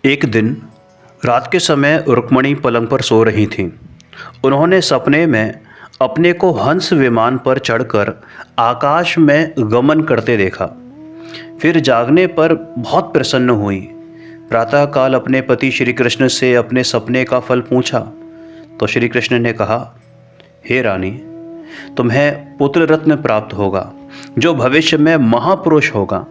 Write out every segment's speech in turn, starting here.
एक दिन रात के समय रुक्मणी पलंग पर सो रही थीं। उन्होंने सपने में अपने को हंस विमान पर चढ़कर आकाश में गमन करते देखा। फिर जागने पर बहुत प्रसन्न हुई। प्रातःकाल अपने पति श्री कृष्ण से अपने सपने का फल पूछा तो श्री कृष्ण ने कहा, हे रानी, तुम्हें पुत्र रत्न प्राप्त होगा जो भविष्य में महापुरुष होगा।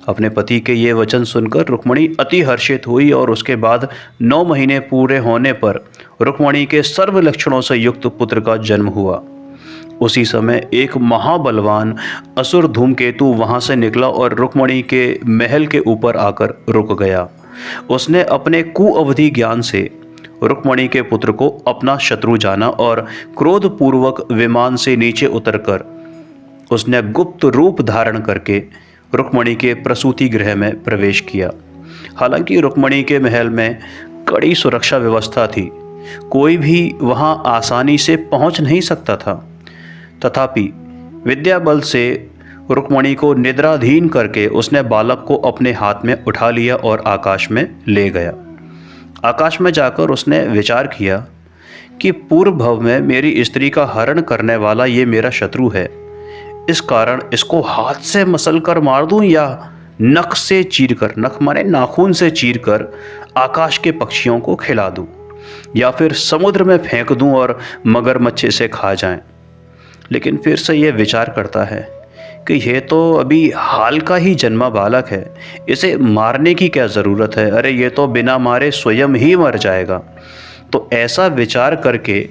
अपने पति के ये वचन सुनकर रुक्मणी अति हर्षित हुई और उसके बाद 9 महीने पूरे होने पर रुक्मणी के सर्व लक्षणों से युक्त पुत्र का जन्म हुआ। उसी समय एक महाबलवान असुर धूमकेतु वहां से निकला और रुक्मणी के महल के ऊपर आकर रुक गया। उसने अपने कुअवधि ज्ञान से रुक्मणी के पुत्र को अपना शत्रु जाना और क्रोधपूर्वक विमान से नीचे उतरकर उसने गुप्त रूप धारण करके रुक्मणी के प्रसूति गृह में प्रवेश किया। हालांकि रुक्मणी के महल में कड़ी सुरक्षा व्यवस्था थी, कोई भी वहां आसानी से पहुंच नहीं सकता था। तथापि विद्या बल से रुक्मणी को निद्राधीन करके उसने बालक को अपने हाथ में उठा लिया और आकाश में ले गया। आकाश में जाकर उसने विचार किया कि पूर्व भव में मेरी स्त्री का हरण करने वाला ये मेरा शत्रु है, इस कारण इसको हाथ से मसल कर मार दूं या नख से चीर कर, नख माने नाखून से चीर कर आकाश के पक्षियों को खिला दूं, या फिर समुद्र में फेंक दूं और मगरमच्छ इसे खा जाएं। लेकिन फिर से यह विचार करता है कि यह तो अभी हाल का ही जन्मा बालक है, इसे मारने की क्या ज़रूरत है, अरे ये तो बिना मारे स्वयं ही मर जाएगा। तो ऐसा विचार करके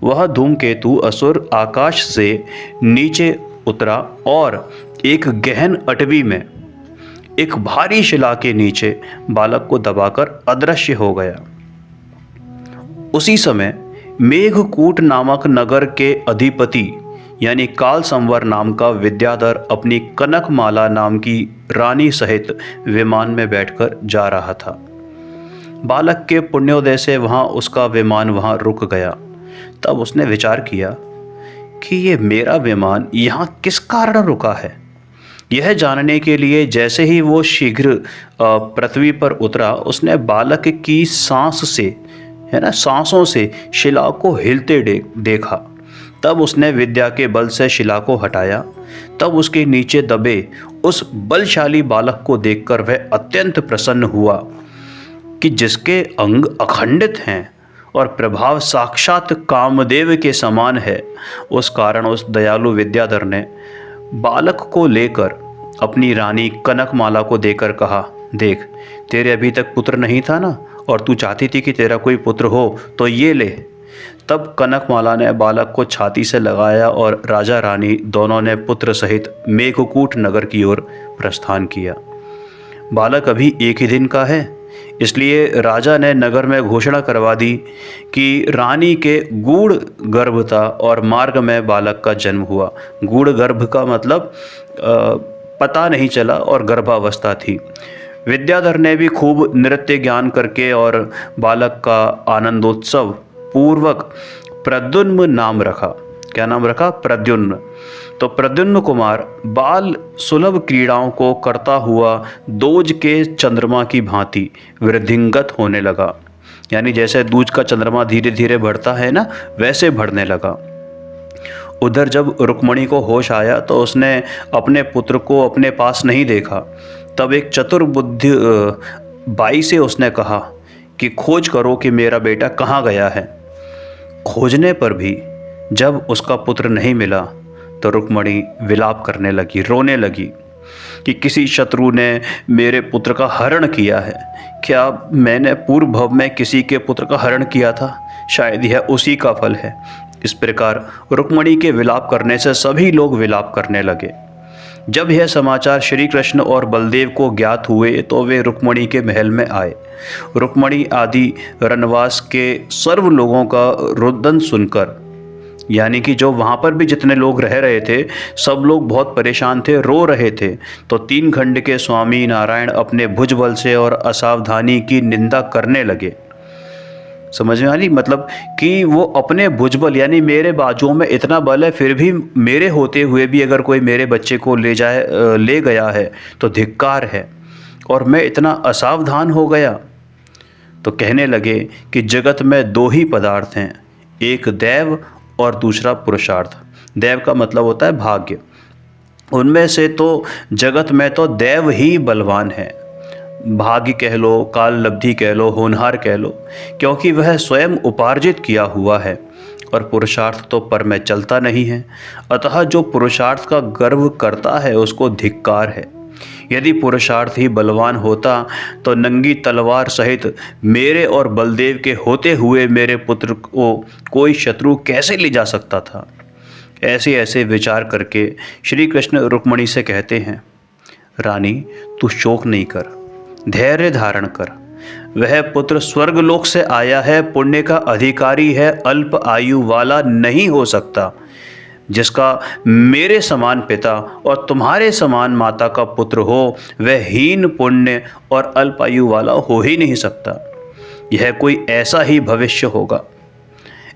वह धूमकेतु असुर आकाश से नीचे उतरा और एक गहन अटवी में एक भारी शिला के नीचे बालक को दबाकर अदृश्य हो गया। उसी समय मेघकूट नामक नगर के अधिपति यानी काल संवर नाम का विद्याधर अपनी कनकमाला नाम की रानी सहित विमान में बैठकर जा रहा था। बालक के पुण्योदय से उसका विमान वहां रुक गया। तब उसने विचार किया कि ये मेरा विमान यहाँ किस कारण रुका है। यह जानने के लिए जैसे ही वो शीघ्र पृथ्वी पर उतरा, उसने बालक की सांसों से शिला को हिलते देखा। तब उसने विद्या के बल से शिला को हटाया। तब उसके नीचे दबे उस बलशाली बालक को देखकर वह अत्यंत प्रसन्न हुआ कि जिसके अंग अखंडित हैं और प्रभाव साक्षात कामदेव के समान है। उस कारण उस दयालु विद्याधर ने बालक को लेकर अपनी रानी कनकमाला को देकर कहा, देख, तेरे अभी तक पुत्र नहीं था ना, और तू चाहती थी कि तेरा कोई पुत्र हो, तो ये ले। तब कनकमाला ने बालक को छाती से लगाया और राजा रानी दोनों ने पुत्र सहित मेघकूट नगर की ओर प्रस्थान किया। बालक अभी एक ही दिन का है, इसलिए राजा ने नगर में घोषणा करवा दी कि रानी के गूढ़ गर्भ था और मार्ग में बालक का जन्म हुआ। गूढ़ गर्भ का मतलब पता नहीं चला और गर्भावस्था थी। विद्याधर ने भी खूब नृत्य ज्ञान करके और बालक का आनंदोत्सव पूर्वक प्रद्युम्न नाम रखा। क्या नाम रखा? प्रद्युम्न। तो प्रद्युम्न कुमार बाल सुलभ क्रीड़ाओं को करता हुआ दूज के चंद्रमा की भांति वृद्धिंगत होने लगा। यानी जैसे दूज का चंद्रमा धीरे धीरे बढ़ता है ना, वैसे बढ़ने लगा। उधर जब रुक्मणी को होश आया तो उसने अपने पुत्र को अपने पास नहीं देखा। तब एक चतुर बुद्धि बाई से उसने कहा कि खोज करो कि मेरा बेटा कहाँ गया है। खोजने पर भी जब उसका पुत्र नहीं मिला तो रुक्मणी विलाप करने लगी, रोने लगी कि किसी शत्रु ने मेरे पुत्र का हरण किया है। क्या मैंने पूर्व भव में किसी के पुत्र का हरण किया था? शायद यह उसी का फल है। इस प्रकार रुक्मणी के विलाप करने से सभी लोग विलाप करने लगे। जब यह समाचार श्री कृष्ण और बलदेव को ज्ञात हुए तो वे रुक्मणी के महल में आए। रुक्मणी आदि रनवास के सर्व लोगों का रुदन सुनकर, यानी कि जो वहाँ पर भी जितने लोग रह रहे थे, सब लोग बहुत परेशान थे, रो रहे थे। तो 3 खंड के स्वामी नारायण अपने भुजबल से और असावधानी की निंदा करने लगे। समझ में आनी? मतलब कि वो अपने भुजबल, यानी मेरे बाजुओं में इतना बल है, फिर भी मेरे होते हुए भी अगर कोई मेरे बच्चे को ले गया है तो धिक्कार है, और मैं इतना असावधान हो गया। तो कहने लगे कि जगत में दो ही पदार्थ हैं, एक दैव और दूसरा पुरुषार्थ। दैव का मतलब होता है भाग्य। उनमें से तो जगत में तो दैव ही बलवान है, भाग्य कह लो, काल लब्धि कह लो, होनहार कह लो, क्योंकि वह स्वयं उपार्जित किया हुआ है, और पुरुषार्थ तो पर में चलता नहीं है। अतः जो पुरुषार्थ का गर्व करता है उसको धिक्कार है। यदि पुरुषार्थ ही बलवान होता तो नंगी तलवार सहित मेरे और बलदेव के होते हुए मेरे पुत्र को कोई शत्रु कैसे ले जा सकता था। ऐसे ऐसे विचार करके श्री कृष्ण रुक्मिणी से कहते हैं, रानी तू शोक नहीं कर, धैर्य धारण कर। वह पुत्र स्वर्गलोक से आया है, पुण्य का अधिकारी है, अल्प आयु वाला नहीं हो सकता। जिसका मेरे समान पिता और तुम्हारे समान माता का पुत्र हो, वह हीन पुण्य और अल्प आयु वाला हो ही नहीं सकता। यह कोई ऐसा ही भविष्य होगा।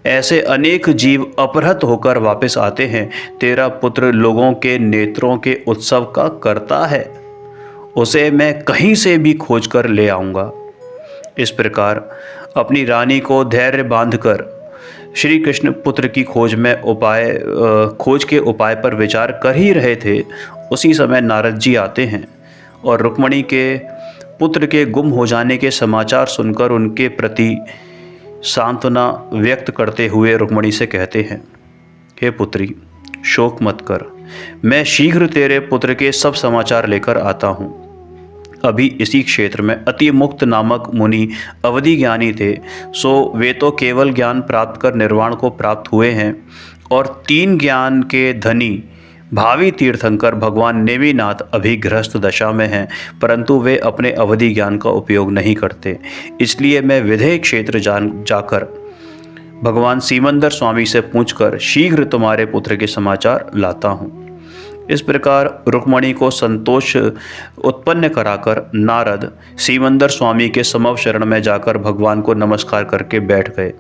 ऐसे अनेक जीव अपहृत होकर वापस आते हैं। तेरा पुत्र लोगों के नेत्रों के उत्सव का करता है, उसे मैं कहीं से भी खोज कर ले आऊँगा। इस प्रकार अपनी रानी को धैर्य बांधकर श्री कृष्ण पुत्र की खोज के उपाय पर विचार कर ही रहे थे। उसी समय नारद जी आते हैं और रुक्मिणी के पुत्र के गुम हो जाने के समाचार सुनकर उनके प्रति सांत्वना व्यक्त करते हुए रुक्मिणी से कहते हैं, हे पुत्री शोक मत कर, मैं शीघ्र तेरे पुत्र के सब समाचार लेकर आता हूँ। अभी इसी क्षेत्र में अतिमुक्त नामक मुनि अवधि ज्ञानी थे, सो वे तो केवल ज्ञान प्राप्त कर निर्वाण को प्राप्त हुए हैं, और 3 ज्ञान के धनी भावी तीर्थंकर भगवान नेमिनाथ अभी गृहस्थ दशा में हैं, परंतु वे अपने अवधि ज्ञान का उपयोग नहीं करते। इसलिए मैं विधेय क्षेत्र जाकर भगवान सीमंदर स्वामी से पूछकर शीघ्र तुम्हारे पुत्र के समाचार लाता हूँ। इस प्रकार रुक्मिणी को संतोष उत्पन्न कराकर नारद सीमंदर स्वामी के समव शरण में जाकर भगवान को नमस्कार करके बैठ गए।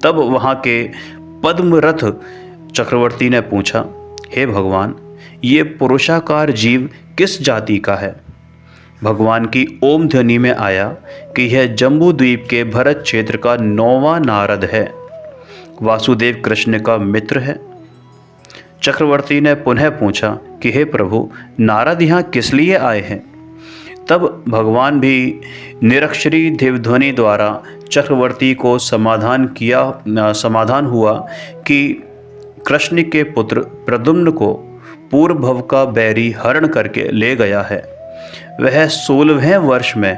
तब वहाँ के पद्मरथ चक्रवर्ती ने पूछा, हे भगवान, ये पुरुषाकार जीव किस जाति का है? भगवान की ओम ध्वनि में आया कि यह जम्बू द्वीप के भरत क्षेत्र का 9वां नारद है, वासुदेव कृष्ण का मित्र है। चक्रवर्ती ने पुनः पूछा कि हे प्रभु, नारद यहाँ किस लिए आए हैं? तब भगवान भी निरक्षरी देवध्वनि द्वारा चक्रवर्ती को समाधान हुआ कि कृष्ण के पुत्र प्रद्युम्न को पूर्व भव का बैरी हरण करके ले गया है। वह 16वें वर्ष में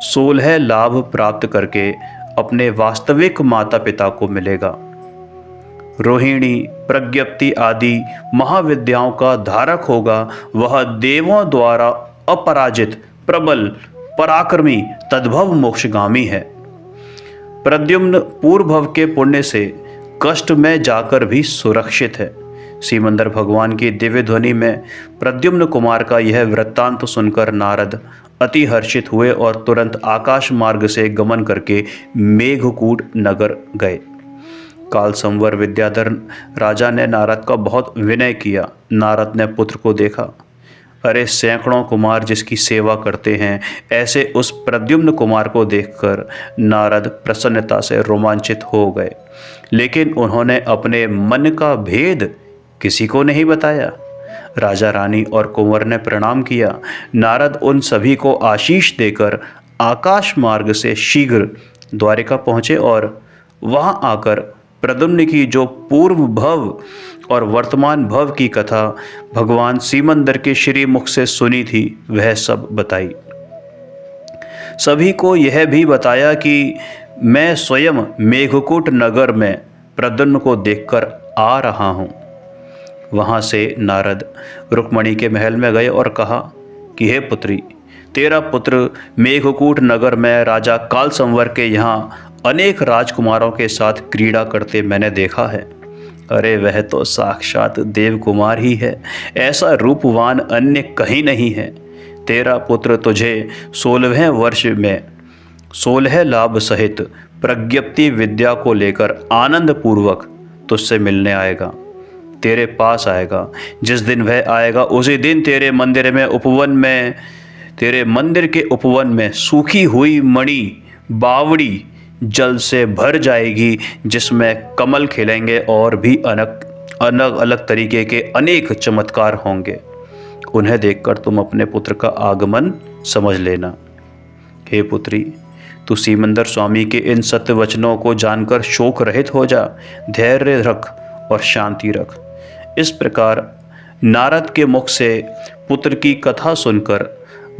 16 लाभ प्राप्त करके अपने वास्तविक माता पिता को मिलेगा। रोहिणी, प्रज्ञप्ति आदि महाविद्याओं का धारक होगा। वह देवों द्वारा अपराजित, प्रबल, पराक्रमी, तद्भव मोक्षगामी है। प्रद्युम्न पूर्व भव के पुण्य से कष्ट में जाकर भी सुरक्षित है। सीमंदर भगवान की दिव्य ध्वनि में प्रद्युम्न कुमार का यह वृत्तांत सुनकर नारद अति हर्षित हुए और तुरंत आकाश मार्ग से गमन करके मेघकूट नगर गए। काल संवर विद्याधर राजा ने नारद का बहुत विनय किया। नारद ने पुत्र को देखा। अरे सैकड़ों कुमार जिसकी सेवा करते हैं, ऐसे उस प्रद्युम्न कुमार को देखकर नारद प्रसन्नता से रोमांचित हो गए, लेकिन उन्होंने अपने मन का भेद किसी को नहीं बताया। राजा रानी और कुंवर ने प्रणाम किया। नारद उन सभी को आशीष देकर आकाश मार्ग से शीघ्र द्वारिका पहुँचे और वहाँ आकर प्रद्युम्न की जो पूर्व भव और वर्तमान भव की कथा भगवान सीमंदर के श्री मुख से सुनी थी, वह सब बताई। सभी को यह भी बताया कि मैं स्वयं मेघकूट नगर में प्रद्युम्न को देखकर आ रहा हूँ। वहाँ से नारद रुक्मिणी के महल में गए और कहा कि हे पुत्री, तेरा पुत्र मेघकूट नगर में राजा काल संवर के यहाँ अनेक राजकुमारों के साथ क्रीड़ा करते मैंने देखा है। अरे वह तो साक्षात देव कुमार ही है, ऐसा रूपवान अन्य कहीं नहीं है। तेरा पुत्र तुझे 16वें वर्ष में 16 लाभ सहित प्रज्ञप्ति विद्या को लेकर आनंद पूर्वक तुझसे मिलने आएगा, तेरे पास आएगा। जिस दिन वह आएगा उसी दिन तेरे मंदिर के उपवन में सूखी हुई मणि बावड़ी जल से भर जाएगी, जिसमें कमल खिलेंगे और भी अलग अलग तरीके के अनेक चमत्कार होंगे। उन्हें देखकर तुम अपने पुत्र का आगमन समझ लेना। हे पुत्री, तू सीमंदर स्वामी के इन सत्य वचनों को जानकर शोक रहित हो जा, धैर्य रख और शांति रख। इस प्रकार नारद के मुख से पुत्र की कथा सुनकर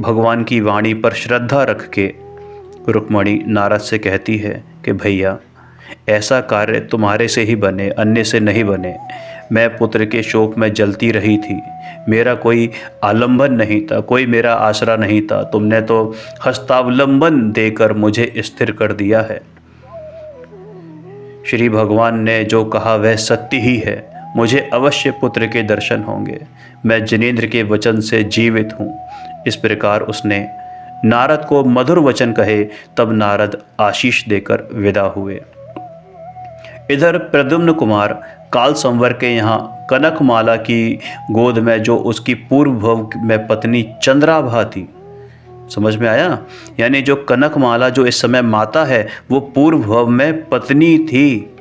भगवान की वाणी पर श्रद्धा रख के रुक्मणी नारद से कहती है कि भैया, ऐसा कार्य तुम्हारे से ही बने, अन्य से नहीं बने। मैं पुत्र के शोक में जलती रही थी, मेरा कोई आलंबन नहीं था, कोई मेरा आसरा नहीं था। तुमने तो हस्तावलंबन देकर मुझे स्थिर कर दिया है। श्री भगवान ने जो कहा वह सत्य ही है। मुझे अवश्य पुत्र के दर्शन होंगे। मैं जिनेंद्र के वचन से जीवित हूँ। इस प्रकार उसने नारद को मधुर वचन कहे। तब नारद आशीष देकर विदा हुए। इधर प्रद्युम्न कुमार काल संवर के यहाँ कनकमाला की गोद में जो उसकी पूर्व भव में पत्नी चंद्राभा थी, समझ में आया? यानी जो कनकमाला जो इस समय माता है वो पूर्व भव में पत्नी थी।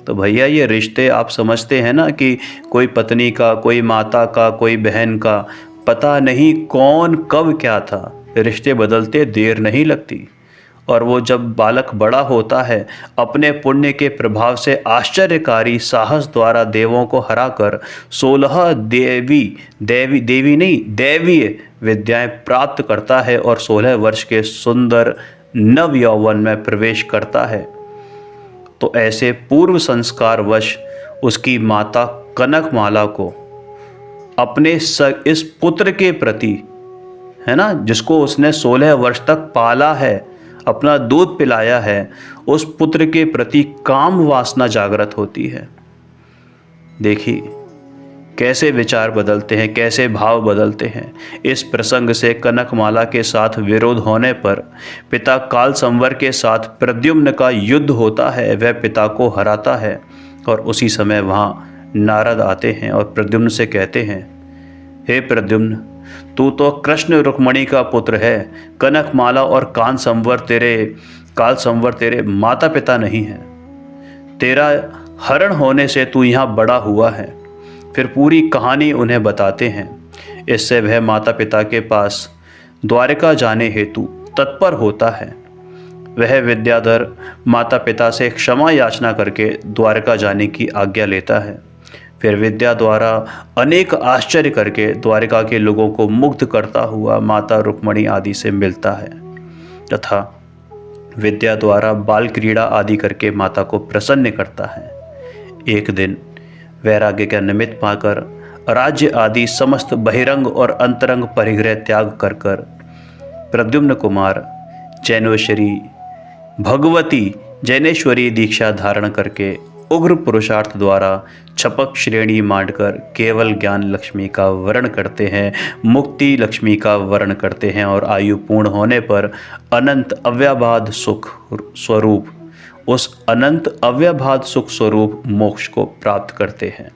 तो भैया ये रिश्ते आप समझते हैं ना कि कोई पत्नी का, कोई माता का, कोई बहन का, पता नहीं कौन कब क्या था। रिश्ते बदलते देर नहीं लगती। और वो जब बालक बड़ा होता है, अपने पुण्य के प्रभाव से आश्चर्यकारी साहस द्वारा देवों को हराकर 16 दैवीय विद्याएं प्राप्त करता है और 16 वर्ष के सुंदर नव यौवन में प्रवेश करता है, तो ऐसे पूर्व संस्कारवश उसकी माता कनकमाला को अपने इस पुत्र के प्रति, है ना, जिसको उसने 16 वर्ष तक पाला है, अपना दूध पिलाया है, उस पुत्र के प्रति काम वासना जागृत होती है। देखिए कैसे विचार बदलते हैं, कैसे भाव बदलते हैं। इस प्रसंग से कनकमाला के साथ विरोध होने पर पिता काल संवर के साथ प्रद्युम्न का युद्ध होता है। वह पिता को हराता है और उसी समय वहाँ नारद आते हैं और प्रद्युम्न से कहते हैं, हे प्रद्युम्न, तू तो कृष्ण रुक्मणी का पुत्र है। कनकमाला और काल संवर तेरे माता पिता नहीं है। तेरा हरण होने से तू यहाँ बड़ा हुआ है। फिर पूरी कहानी उन्हें बताते हैं। इससे वह माता पिता के पास द्वारिका जाने हेतु तत्पर होता है। वह विद्याधर माता पिता से क्षमा याचना करके द्वारिका जाने की आज्ञा लेता है। फिर विद्या द्वारा अनेक आश्चर्य करके द्वारिका के लोगों को मुग्ध करता हुआ माता रुक्मणी आदि से मिलता है तथा विद्या द्वारा बाल क्रीड़ा आदि करके माता को प्रसन्न करता है। एक दिन वैराग्य का निमित्त पाकर राज्य आदि समस्त बहिरंग और अंतरंग परिग्रह त्याग कर प्रद्युम्न कुमार जैनेश्वरी दीक्षा धारण करके उग्र पुरुषार्थ द्वारा छपक श्रेणी मांडकर केवल ज्ञान लक्ष्मी का वर्ण करते हैं, मुक्ति लक्ष्मी का वर्ण करते हैं और आयु पूर्ण होने पर अनंत अव्याबाध सुख स्वरूप, उस अनंत अव्याबाध सुख स्वरूप मोक्ष को प्राप्त करते हैं।